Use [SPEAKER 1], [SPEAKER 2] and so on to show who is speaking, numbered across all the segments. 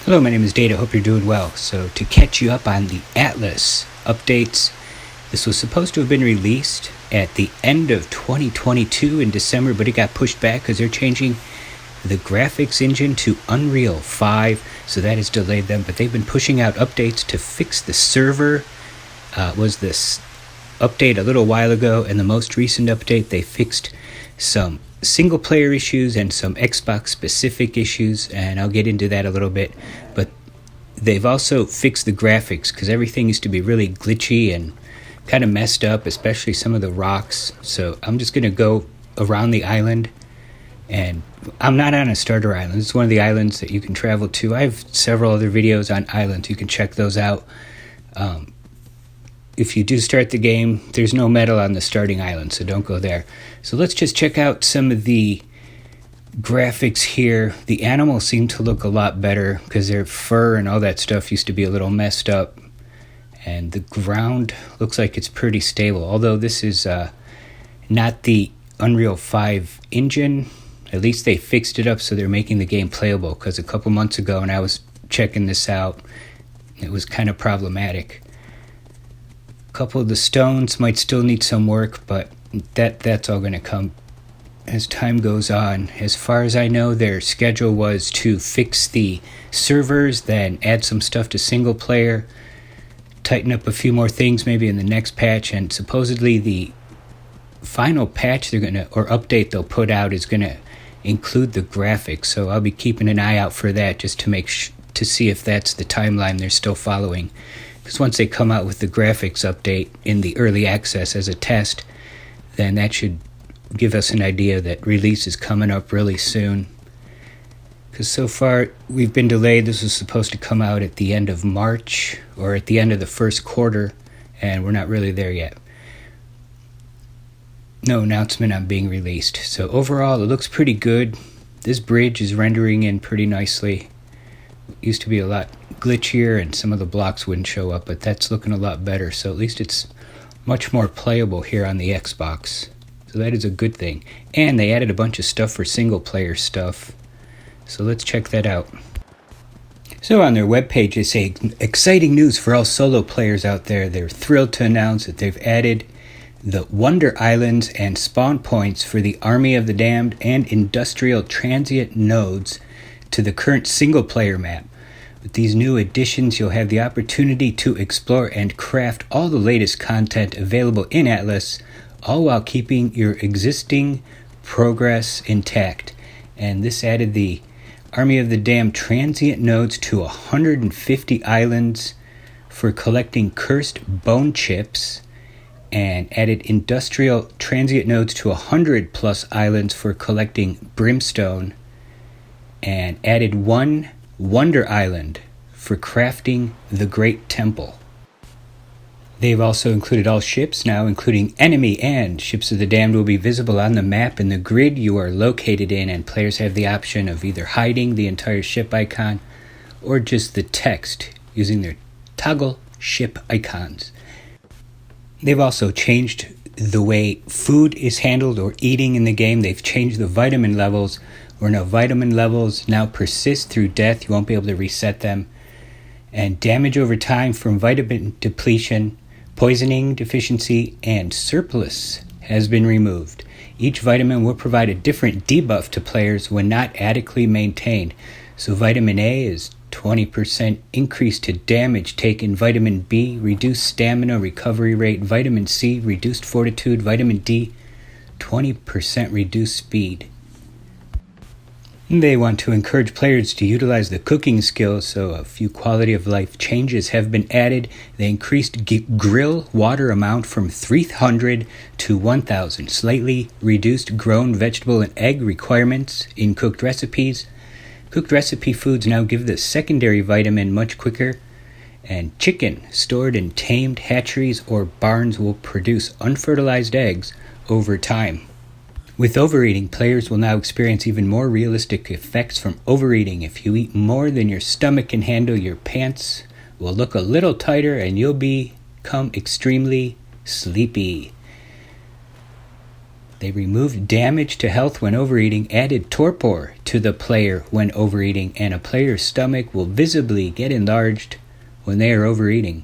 [SPEAKER 1] Hello, my name is Data. Hope you're doing well. So, to catch you up on the Atlas updates, this was supposed to have been released at the end of 2022 in December, but it got pushed back because they're changing the graphics engine to Unreal 5, so that has delayed them. But they've been pushing out updates to fix the server. Was this update a little while ago, and the most recent update, they fixed some single player issues and some Xbox specific issues, and I'll get into that a little bit. But they've also fixed the graphics because everything used to be really glitchy and kind of messed up, especially some of the rocks. So I'm just going to go around the island, and I'm not on a starter island. It's one of the islands that you can travel to. I have several other videos on islands. You can check those out. If you do start the game, there's no metal on the starting island, so don't go there. So let's just check out some of the graphics here. The animals seem to look a lot better because their fur and all that stuff used to be a little messed up. And the ground looks like it's pretty stable, although this is not the Unreal 5 engine. At least they fixed it up so they're making the game playable, because a couple months ago when I was checking this out, it was kind of problematic. A couple of the stones might still need some work, but that's all going to come as time goes on. As far as I know, their schedule was to fix the servers, then add some stuff to single player, tighten up a few more things maybe in the next patch, and supposedly the final patch they're going to, or update they'll put out, is going to include the graphics. So I'll be keeping an eye out for that, just to to see if that's the timeline they're still following. Because once they come out with the graphics update in the early access as a test, then that should give us an idea that release is coming up really soon. Because so far we've been delayed. This was supposed to come out at the end of March or at the end of the first quarter, and we're not really there yet. No announcement on being released. So overall, it looks pretty good. This bridge is rendering in pretty nicely. It used to be a lot glitchier and some of the blocks wouldn't show up, but that's looking a lot better. So at least it's much more playable here on the Xbox. So that is a good thing. And they added a bunch of stuff for single player stuff. So let's check that out. So on their webpage they say, exciting news for all solo players out there. They're thrilled to announce that they've added the Wonder Islands and spawn points for the Army of the Damned and Industrial Transient nodes to the current single player map. With these new additions, you'll have the opportunity to explore and craft all the latest content available in Atlas, all while keeping your existing progress intact. And this added the Army of the Damned transient nodes to 150 islands for collecting cursed bone chips, and added industrial transient nodes to 100 plus islands for collecting brimstone, and added one Wonder Island for crafting the Great Temple. They've also included all ships now, including enemy and ships of the damned, will be visible on the map in the grid you are located in, and players have the option of either hiding the entire ship icon or just the text using their toggle ship icons. They've also changed the way food is handled or eating in the game. They've changed the vitamin levels, where no vitamin levels now persist through death. You won't be able to reset them. And damage over time from vitamin depletion, poisoning deficiency, and surplus has been removed. Each vitamin will provide a different debuff to players when not adequately maintained. So vitamin A is 20% increase to damage taken. Vitamin B, reduced stamina recovery rate. Vitamin C, reduced fortitude. Vitamin D, 20% reduced speed. They want to encourage players to utilize the cooking skills, so a few quality of life changes have been added. They increased grill water amount from 300 to 1,000, slightly reduced grown vegetable and egg requirements in cooked recipes. Cooked recipe foods now give the secondary vitamin much quicker, and chicken stored in tamed hatcheries or barns will produce unfertilized eggs over time. With overeating, players will now experience even more realistic effects from overeating. If you eat more than your stomach can handle, your pants will look a little tighter and you'll become extremely sleepy. They removed damage to health when overeating, added torpor to the player when overeating, and a player's stomach will visibly get enlarged when they are overeating.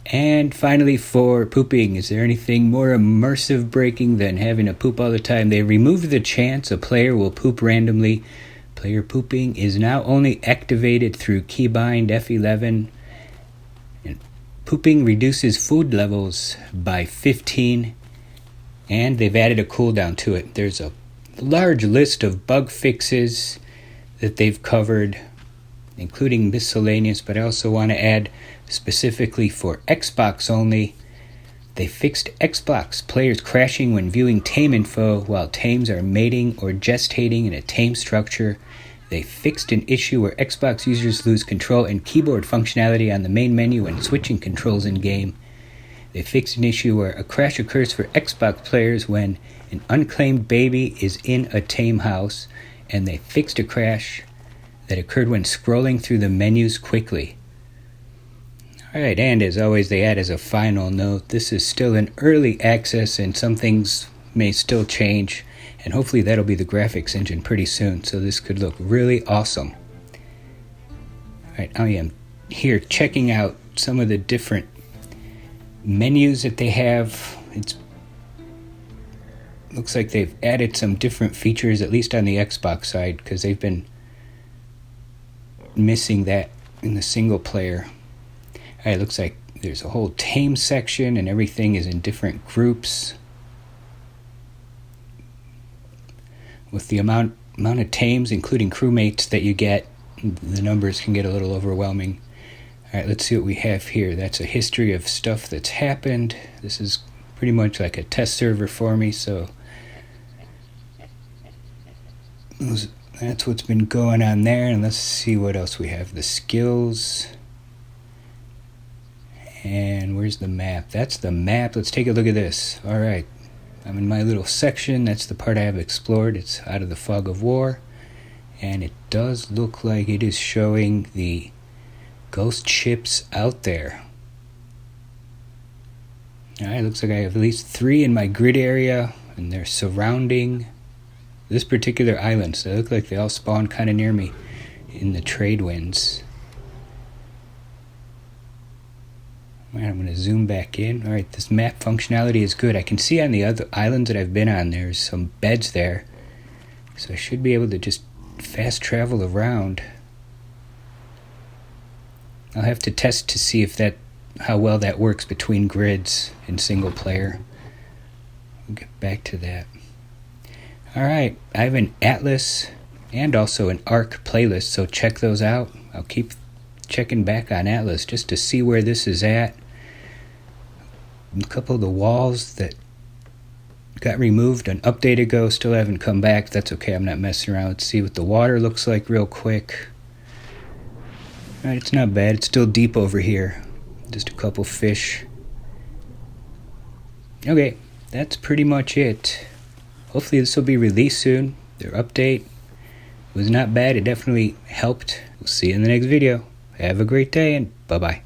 [SPEAKER 1] And finally, for pooping, is there anything more immersive breaking than having to poop all the time? They removed the chance a player will poop randomly. Player pooping is now only activated through keybind F11. And pooping reduces food levels by 15. And they've added a cooldown to it. There's a large list of bug fixes that they've covered, including miscellaneous, but I also want to add specifically for Xbox only. They fixed Xbox players crashing when viewing tame info while tames are mating or gestating in a tame structure. They fixed an issue where Xbox users lose control and keyboard functionality on the main menu when switching controls in-game. They fixed an issue where a crash occurs for Xbox players when an unclaimed baby is in a tame house, and they fixed a crash that occurred when scrolling through the menus quickly. Alright, and as always, they add as a final note, this is still in early access and some things may still change, and hopefully that'll be the graphics engine pretty soon, so this could look really awesome. Alright, I am here checking out some of the different menus that they have. It looks like they've added some different features, at least on the Xbox side, because they've been missing that in the single player. Alright, looks like there's a whole tame section and everything is in different groups. With the amount of tames, including crewmates that you get, the numbers can get a little overwhelming. Alright, let's see what we have here. That's a history of stuff that's happened. This is pretty much like a test server for me, so that's what's been going on there. And let's see what else we have. The skills. And where's the map? That's the map. Let's take a look at this. Alright, I'm in my little section. That's the part I have explored. It's out of the fog of war. And it does look like it is showing the ghost ships out there. Alright, looks like I have at least 3 in my grid area, and they're surrounding this particular island, so they look like they all spawn kind of near me in the trade winds. Alright, I'm going to zoom back in. Alright, this map functionality is good. I can see on the other islands that I've been on, there's some beds there, so I should be able to just fast travel around. I'll have to test to see if how well that works between grids in single player. We'll get back to that. Alright, I have an Atlas and also an Ark playlist, so check those out. I'll keep checking back on Atlas just to see where this is at. A couple of the walls that got removed an update ago still haven't come back. That's okay, I'm not messing around. Let's see what the water looks like real quick. Alright, it's not bad. It's still deep over here. Just a couple fish. Okay, that's pretty much it. Hopefully this will be released soon. Their update was not bad. It definitely helped. We'll see you in the next video. Have a great day and bye-bye.